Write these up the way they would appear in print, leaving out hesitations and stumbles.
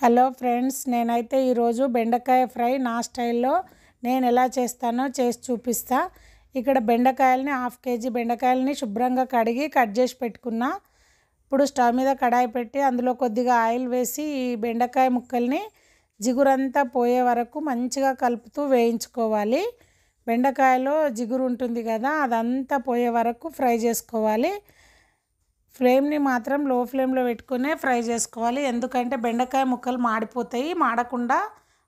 Hello friends, నేనైతే ఈరోజు బెండకాయ ఫ్రై నా స్టైల్లో నేను ఎలా చేస్తానో చేసి చూపిస్తా. ఇక్కడ బెండకాయలని 1/2 కేజీ బెండకాయలని శుభ్రంగా కడిగి కట్ చేసి పెట్టుకున్నా. ఇప్పుడు స్టవ్ మీద కడాయి పెట్టి అందులో కొద్దిగా ఆయిల్ వేసి ఈ బెండకాయ ముక్కల్ని జిగురంతా పోయే వరకు మంచిగా కలుపుతూ వేయించుకోవాలి. బెండకాయలో జిగురు ఉంటుంది కదా, అదంతా పోయే వరకు ఫ్రై చేసుకోవాలి. ఫ్లేమ్ని మాత్రం లో ఫ్లేమ్లో పెట్టుకునే ఫ్రై చేసుకోవాలి, ఎందుకంటే బెండకాయ ముక్కలు మాడిపోతాయి. మాడకుండా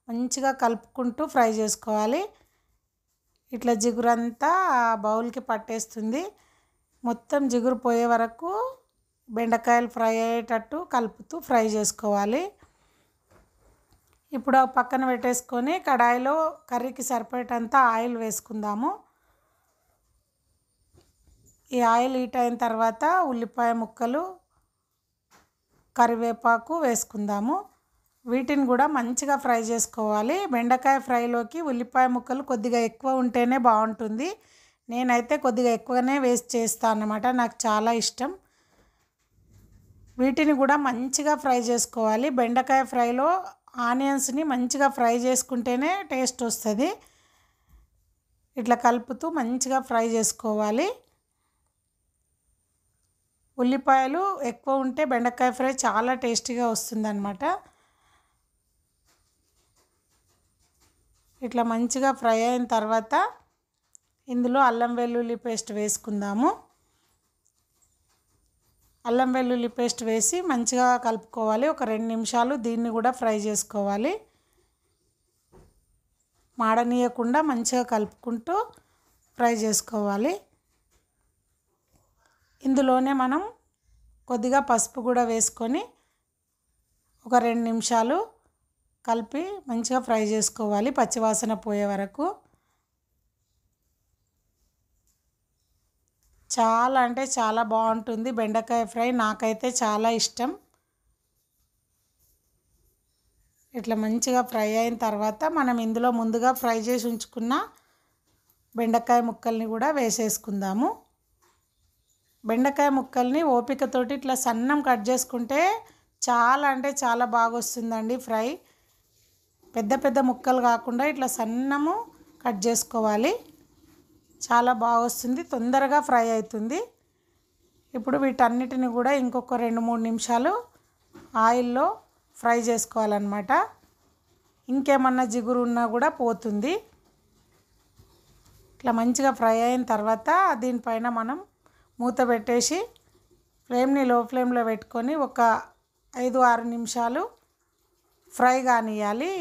మంచిగా కలుపుకుంటూ ఫ్రై చేసుకోవాలి. ఇట్లా జిగురంతా బౌల్కి పట్టేస్తుంది. మొత్తం జిగురు పోయే వరకు బెండకాయలు ఫ్రై అయ్యేటట్టు కలుపుతూ ఫ్రై చేసుకోవాలి. ఇప్పుడు పక్కన పెట్టేసుకొని కడాయిలో కర్రీకి సరిపడేంత ఆయిల్ వేసుకుందాము. ఈ ఆయిల్ హీట్ అయిన తర్వాత ఉల్లిపాయ ముక్కలు, కరివేపాకు వేసుకుందాము. వీటిని కూడా మంచిగా ఫ్రై చేసుకోవాలి. బెండకాయ ఫ్రైలోకి ఉల్లిపాయ ముక్కలు కొద్దిగా ఎక్కువ ఉంటేనే బాగుంటుంది. నేనైతే కొద్దిగా ఎక్కువనే వేసి చేస్తాను అన్నమాట, నాకు చాలా ఇష్టం. వీటిని కూడా మంచిగా ఫ్రై చేసుకోవాలి. బెండకాయ ఫ్రైలో ఆనియన్స్ని మంచిగా ఫ్రై చేసుకుంటేనే టేస్ట్ వస్తుంది. ఇట్లా కలుపుతూ మంచిగా ఫ్రై చేసుకోవాలి. ఉల్లిపాయలు ఎక్కువ ఉంటే బెండకాయ ఫ్రై చాలా టేస్టీగా వస్తుందన్నమాట. ఇట్లా మంచిగా ఫ్రై అయిన తర్వాత ఇందులో అల్లం వెల్లుల్లి పేస్ట్ వేసుకుందాము. అల్లం వెల్లుల్లి పేస్ట్ వేసి మంచిగా కలుపుకోవాలి. ఒక 2 నిమిషాలు దీన్ని కూడా ఫ్రై చేసుకోవాలి. మాడనీయకుండా మంచిగా కలుపుకుంటూ ఫ్రై చేసుకోవాలి. ఇందులోనే మనం కొద్దిగా పసుపు కూడా వేసుకొని ఒక 2 నిమిషాలు కలిపి మంచిగా ఫ్రై చేసుకోవాలి, పచ్చివాసన పోయే వరకు. చాలా అంటే చాలా బాగుంటుంది బెండకాయ ఫ్రై, నాకైతే చాలా ఇష్టం. ఇట్లా మంచిగా ఫ్రై అయిన తర్వాత మనం ఇందులో ముందుగా ఫ్రై చేసి ఉంచుకున్న బెండకాయ ముక్కల్ని కూడా వేసేసుకుందాము. బెండకాయ ముక్కల్ని ఓపికతోటి ఇట్లా సన్నం కట్ చేసుకుంటే చాలా అంటే చాలా బాగా వస్తుందండి ఫ్రై. పెద్ద పెద్ద ముక్కలు కాకుండా ఇట్లా సన్నము కట్ చేసుకోవాలి, చాలా బాగా వస్తుంది, తొందరగా ఫ్రై అవుతుంది. ఇప్పుడు వీటన్నిటిని కూడా ఇంకొక 2-3 నిమిషాలు ఆయిల్లో ఫ్రై చేసుకోవాలన్నమాట. ఇంకేమన్నా జిగురు ఉన్నా కూడా పోతుంది. ఇట్లా మంచిగా ఫ్రై అయిన తర్వాత దీనిపైన మనం మూత పెట్టేసి ఫ్లేమ్ని లో ఫ్లేమ్లో పెట్టుకొని ఒక 5-6 నిమిషాలు ఫ్రై కానియాలి.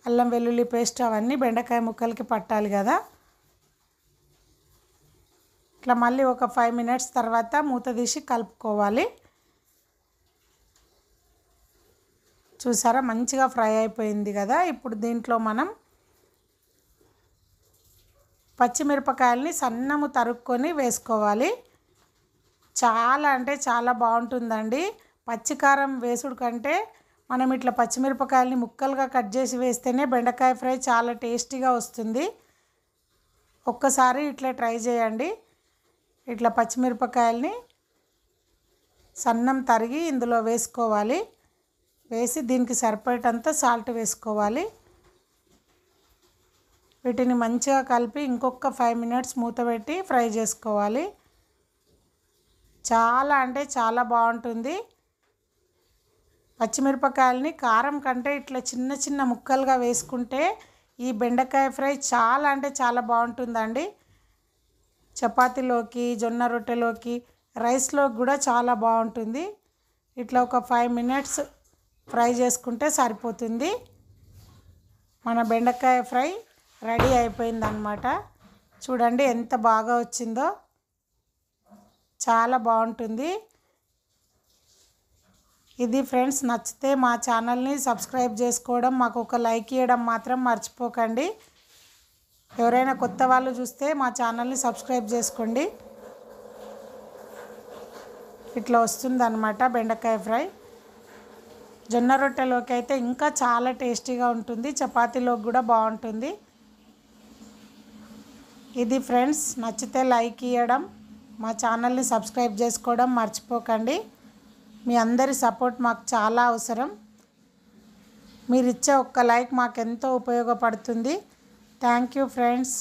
అల్లం వెల్లుల్లి పేస్ట్ అవన్నీ బెండకాయ ముక్కలకి పట్టాలి కదా. ఇట్లా మళ్ళీ ఒక 5 మినిట్స్ తర్వాత మూత తీసి కలుపుకోవాలి. చూసారా, మంచిగా ఫ్రై అయిపోయింది కదా. ఇప్పుడు దీంట్లో మనం పచ్చిమిరపకాయలని సన్నము తరుక్కొని వేసుకోవాలి. చాలా అంటే చాలా బాగుంటుందండి. పచ్చికారం వేసుడు కంటే మనం ఇట్లా పచ్చిమిరపకాయలని ముక్కలుగా కట్ చేసి వేస్తేనే బెండకాయ ఫ్రై చాలా టేస్టీగా వస్తుంది. ఒక్కసారి ఇట్లా ట్రై చేయండి. ఇట్లా పచ్చిమిరపకాయలని సన్నం తరిగి ఇందులో వేసుకోవాలి. వేసి దీనికి సరిపడేంత సాల్ట్ వేసుకోవాలి. వీటిని మంచిగా కలిపి ఇంకొక 5 మినిట్స్ మూత పెట్టి ఫ్రై చేసుకోవాలి. చాలా అంటే చాలా బాగుంటుంది. పచ్చిమిరపకాయలని కారం కంటే ఇట్లా చిన్న చిన్న ముక్కలుగా వేసుకుంటే ఈ బెండకాయ ఫ్రై చాలా అంటే చాలా బాగుంటుందండి. చపాతీలోకి, జొన్న రొట్టెలోకి, రైస్లోకి కూడా చాలా బాగుంటుంది. ఇట్లా ఒక 5 మినిట్స్ ఫ్రై చేసుకుంటే సరిపోతుంది. మన బెండకాయ ఫ్రై రెడీ అయిపోయిందన్నమాట. చూడండి ఎంత బాగా వచ్చిందో, చాలా బాగుంటుంది. ఇది ఫ్రెండ్స్, నచ్చితే మా ఛానల్ని సబ్స్క్రైబ్ చేసుకోవడం, మాకు ఒక లైక్ ఇవ్వడం మాత్రం మర్చిపోకండి. ఎవరైనా కొత్త వాళ్ళు చూస్తే మా ఛానల్ని సబ్స్క్రైబ్ చేసుకోండి. ఇట్లా వస్తుందన్నమాట బెండకాయ ఫ్రై. జొన్న రొట్టెలోకి అయితే ఇంకా చాలా టేస్టీగా ఉంటుంది, చపాతీలోకి కూడా బాగుంటుంది. ఇది ఫ్రెండ్స్, నచ్చితే లైక్ ఇవ్వడం, మా ఛానల్ని సబ్స్క్రైబ్ చేసుకోవడం మర్చిపోకండి. మీ అందరి సపోర్ట్ మాకు చాలా అవసరం. మీరు ఇచ్చే ఒక్క లైక్ మాకెంతో ఉపయోగపడుతుంది. Thank you friends.